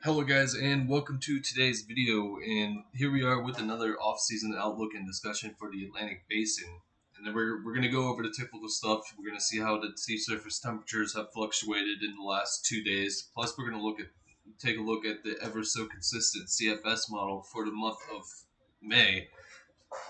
Hello guys and welcome to today's video, and here we are with another off-season outlook and discussion for the Atlantic Basin. And then we're going to go over the typical stuff. We're going to see how the sea surface temperatures have fluctuated in the last 2 days. Plus we're going to take a look at the ever so consistent CFS model for the month of May.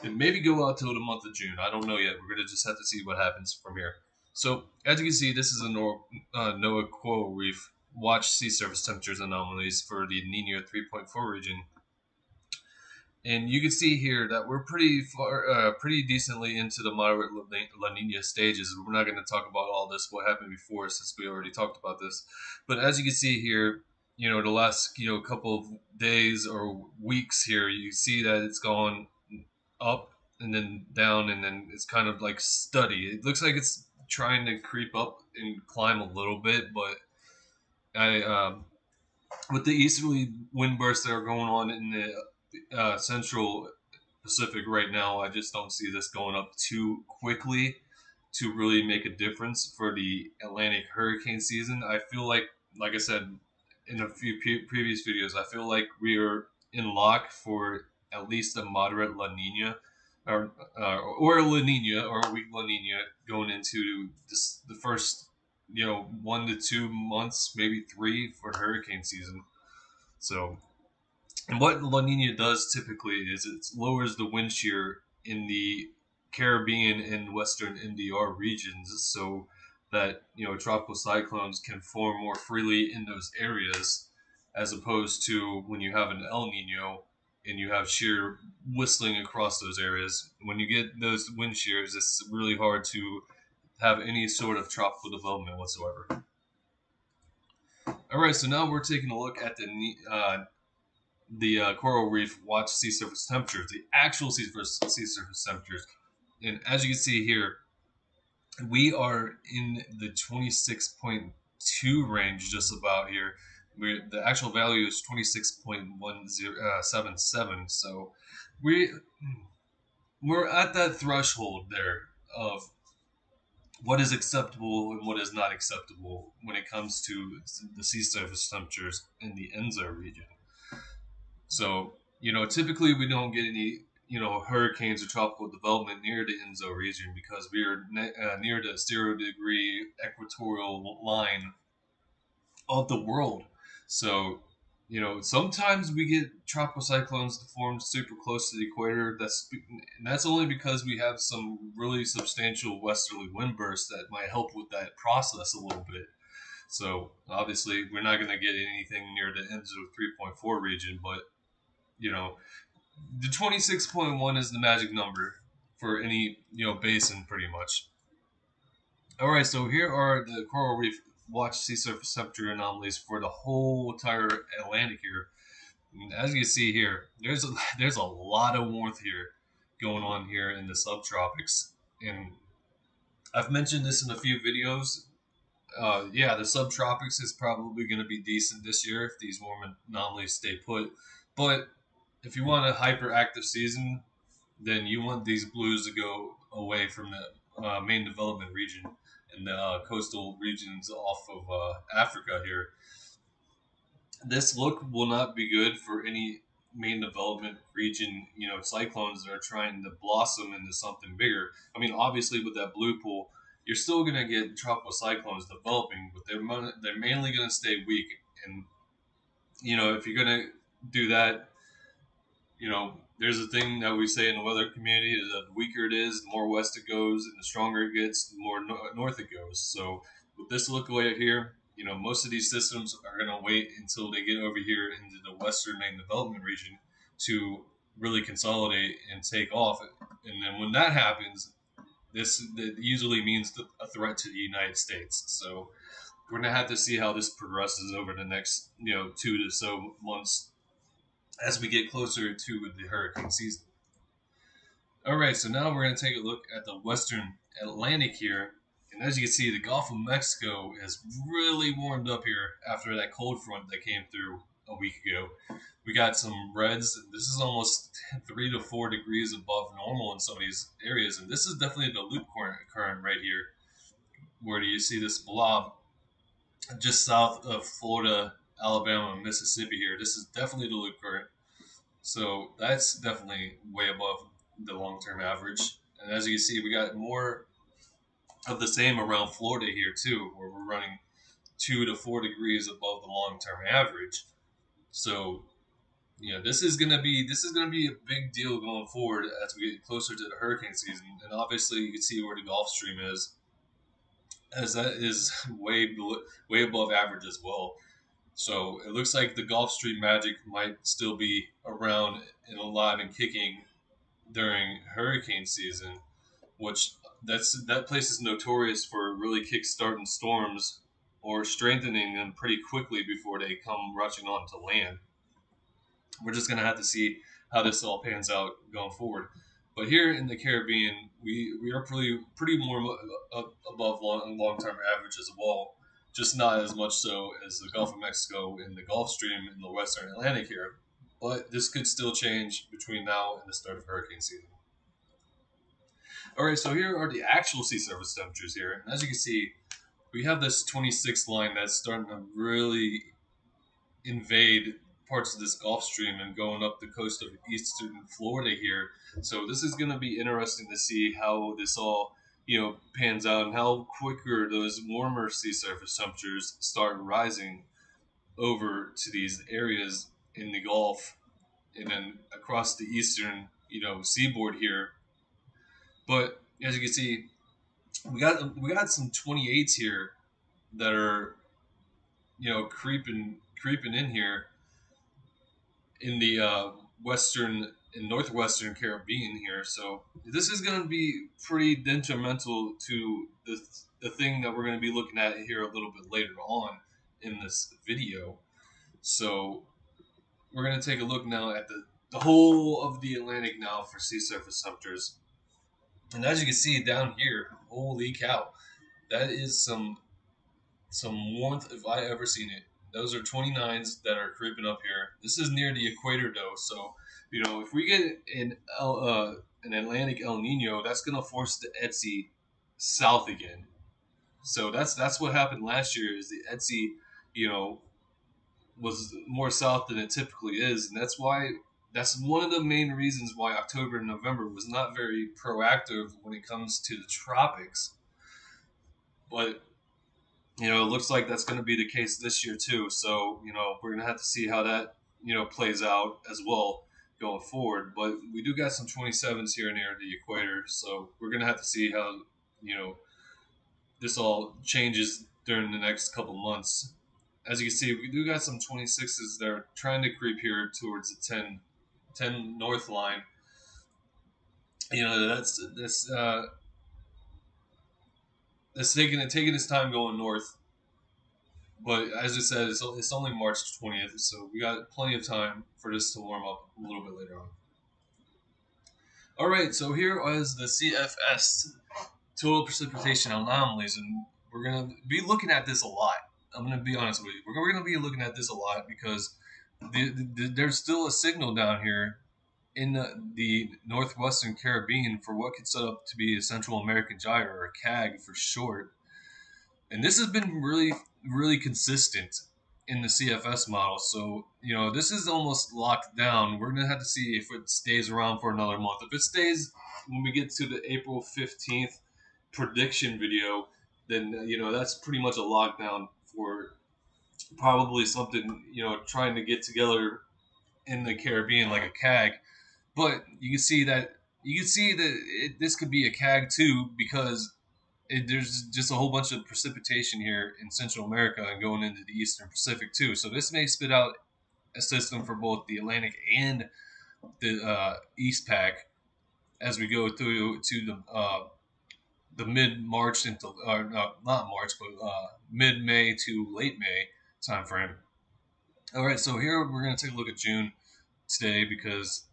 And maybe go out till the month of June. I don't know yet. We're going to just have to see what happens from here. So as you can see, this is a NOAA coral reef. Watch sea surface temperatures anomalies for the Nina 3.4 region. And you can see here that we're pretty decently into the moderate La Nina stages. We're not going to talk about all this, what happened before, since we already talked about this. But as you can see here, the last, couple of days or weeks here, you see that it's gone up and then down, and then it's kind of like steady. It looks like it's trying to creep up and climb a little bit, but with the easterly wind bursts that are going on in the central Pacific right now, I just don't see this going up too quickly to really make a difference for the Atlantic hurricane season. I feel like I said in a few previous videos, I feel like we are in lock for at least a moderate La Nina, or a La Nina or a weak La Nina going into the first 1 to 2 months, maybe 3 for hurricane season. So, and what La Nina does typically is it lowers the wind shear in the Caribbean and Western NDR regions, so that tropical cyclones can form more freely in those areas, as opposed to when you have an El Nino and you have shear whistling across those areas. When you get those wind shears, it's really hard to have any sort of tropical development whatsoever. All right, so now we're taking a look at the coral reef watch sea surface temperatures, the actual sea surface temperatures. And as you can see here, we are in the 26.2 range just about here. The actual value is 26.1077. So we're at that threshold there of what is acceptable and what is not acceptable when it comes to the sea surface temperatures in the Enzo region. So, typically we don't get any, hurricanes or tropical development near the Enzo region because we are near the 0 degree equatorial line of the world. So, sometimes we get tropical cyclones that form super close to the equator. That's only because we have some really substantial westerly wind bursts that might help with that process a little bit. So obviously, we're not going to get anything near the Enzo 3.4 region, but the 26.1 is the magic number for any basin, pretty much. All right, so here are the coral reef watch sea surface temperature anomalies for the whole entire Atlantic here. And as you can see here, there's a lot of warmth here going on here in the subtropics, and I've mentioned this in a few videos. Yeah, the subtropics is probably going to be decent this year if these warm anomalies stay put. But if you want a hyperactive season, then you want these blues to go away from the main development region and the coastal regions off of Africa here. This look will not be good for any main development region, cyclones that are trying to blossom into something bigger. I mean, obviously with that blue pool, you're still going to get tropical cyclones developing, but they're mainly going to stay weak. And, if you're going to do that, there's a thing that we say in the weather community is that the weaker it is, the more west it goes, and the stronger it gets, the more north it goes. So with this look right here, most of these systems are going to wait until they get over here into the western main development region to really consolidate and take off. And then when that happens, that usually means a threat to the United States. So we're going to have to see how this progresses over the next, 2 to so months as we get closer to the hurricane season. All right, so now we're going to take a look at the western Atlantic here. And as you can see, the Gulf of Mexico has really warmed up here after that cold front that came through a week ago. We got some reds. This is almost 3 to 4 degrees above normal in some of these areas. And this is definitely the loop current right here, where you see this blob just south of Florida Alabama and Mississippi here. This is definitely the loop current. So that's definitely way above the long term average. And as you can see, we got more of the same around Florida here too, where we're running 2 to 4 degrees above the long term average. So this is gonna be a big deal going forward as we get closer to the hurricane season. And obviously, you can see where the Gulf Stream is, as that is way above average as well. So it looks like the Gulf Stream magic might still be around and alive and kicking during hurricane season, which that place is notorious for really kickstarting storms or strengthening them pretty quickly before they come rushing onto land. We're just gonna have to see how this all pans out going forward. But here in the Caribbean, we are pretty more above long term average as well, just not as much so as the Gulf of Mexico and the Gulf Stream in the Western Atlantic here. But this could still change between now and the start of hurricane season. All right, so here are the actual sea surface temperatures here, and as you can see, we have this 26 line that's starting to really invade parts of this Gulf Stream and going up the coast of eastern Florida here. So this is going to be interesting to see how this all pans out and how quicker those warmer sea surface temperatures start rising over to these areas in the Gulf and then across the eastern seaboard here. But as you can see, we got some 28s here that are creeping in here in the western and northwestern Caribbean here. So this is going to be pretty detrimental to the thing that we're going to be looking at here a little bit later on in this video. So we're going to take a look now at the whole of the Atlantic now for sea surface temperatures. And as you can see down here, holy cow, that is some warmth if I ever seen it. Those are 29s that are creeping up here. This is near the equator though, so if we get an Atlantic El Nino, that's gonna force the ETSI south again. So that's what happened last year. Is the ETSI, you know, was more south than it typically is, and that's one of the main reasons why October and November was not very proactive when it comes to the tropics. But it looks like that's going to be the case this year too. So, we're going to have to see how that, plays out as well going forward. But we do got some 27s here near the equator. So we're going to have to see how, this all changes during the next couple months. As you can see, we do got some 26s that are trying to creep here towards the 10 north line. That's taking its time going north. But as I said, it's only March 20th, so we got plenty of time for this to warm up a little bit later on. All right, so here is the CFS, total precipitation anomalies, and we're going to be looking at this a lot. I'm going to be honest with you. We're going to be looking at this a lot because there's still a signal down here in the northwestern Caribbean for what could set up to be a Central American gyre, or a CAG for short. And this has been really, really consistent in the CFS model. So, this is almost locked down. We're going to have to see if it stays around for another month. If it stays when we get to the April 15th prediction video, then, that's pretty much a lockdown for probably something, trying to get together in the Caribbean like a CAG. But you can see that this could be a CAG too, because there's just a whole bunch of precipitation here in Central America and going into the Eastern Pacific too. So this may spit out a system for both the Atlantic and the East Pac as we go through to the mid March into not March, but mid May to late May time frame. All right, so here we're going to take a look at June today because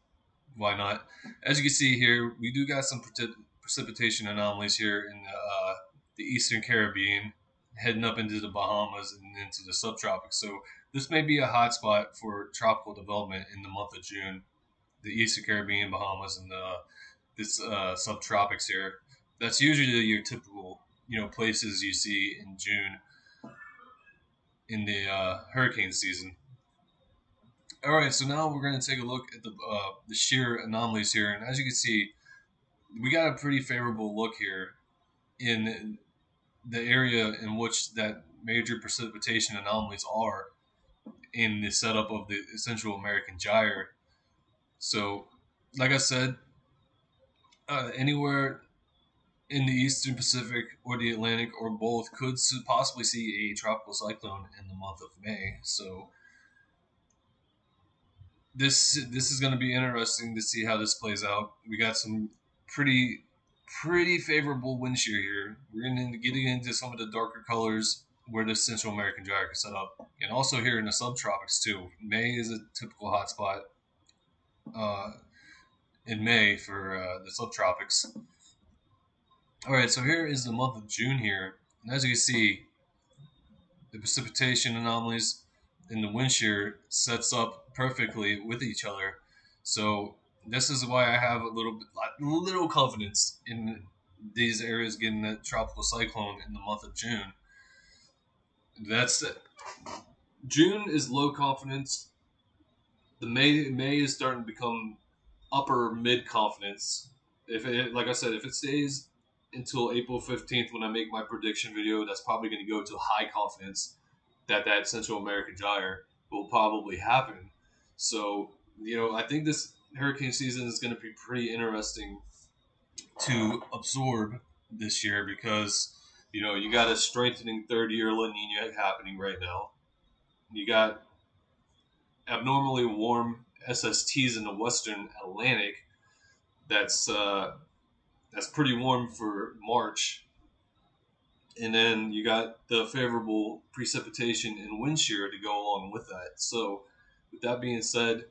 why not? As you can see here, we do got some precipitation anomalies here in the Eastern Caribbean, heading up into the Bahamas and into the subtropics. So this may be a hotspot for tropical development in the month of June. The Eastern Caribbean, Bahamas, and this subtropics here. That's usually your typical places you see in June. in the hurricane season. All right, so now we're going to take a look at the shear anomalies here, and as you can see, we got a pretty favorable look here in the area in which that major precipitation anomalies are in the setup of the Central American gyre. So, like I said, anywhere in the Eastern Pacific or the Atlantic or both could possibly see a tropical cyclone in the month of May. So this is going to be interesting to see how this plays out. We got some pretty pretty favorable wind shear here. We're going to getting into some of the darker colors where the Central American gyre is set up, and also here in the subtropics too. May is a typical hotspot uh, in May for the subtropics. All right, so here is the month of June here, and as you can see, the precipitation anomalies and the wind shear sets up perfectly with each other. So this is why I have a little confidence in these areas getting a tropical cyclone in the month of June. That's it. June is low confidence. The May is starting to become upper mid confidence. If it, like I said, if it stays until April 15th when I make my prediction video, that's probably going to go to high confidence that Central American gyre will probably happen. So, I think this hurricane season is going to be pretty interesting to absorb this year because, you got a strengthening third year La Nina happening right now. You got abnormally warm SSTs in the western Atlantic. That's pretty warm for March, and then you got the favorable precipitation and wind shear to go along with that. So, with that being said,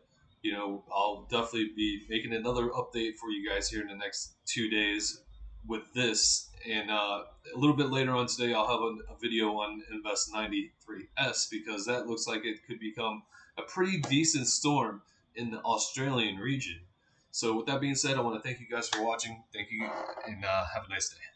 I'll definitely be making another update for you guys here in the next 2 days with this. And a little bit later on today, I'll have a video on Invest 93S because that looks like it could become a pretty decent storm in the Australian region. So, with that being said, I want to thank you guys for watching. Thank you, and have a nice day.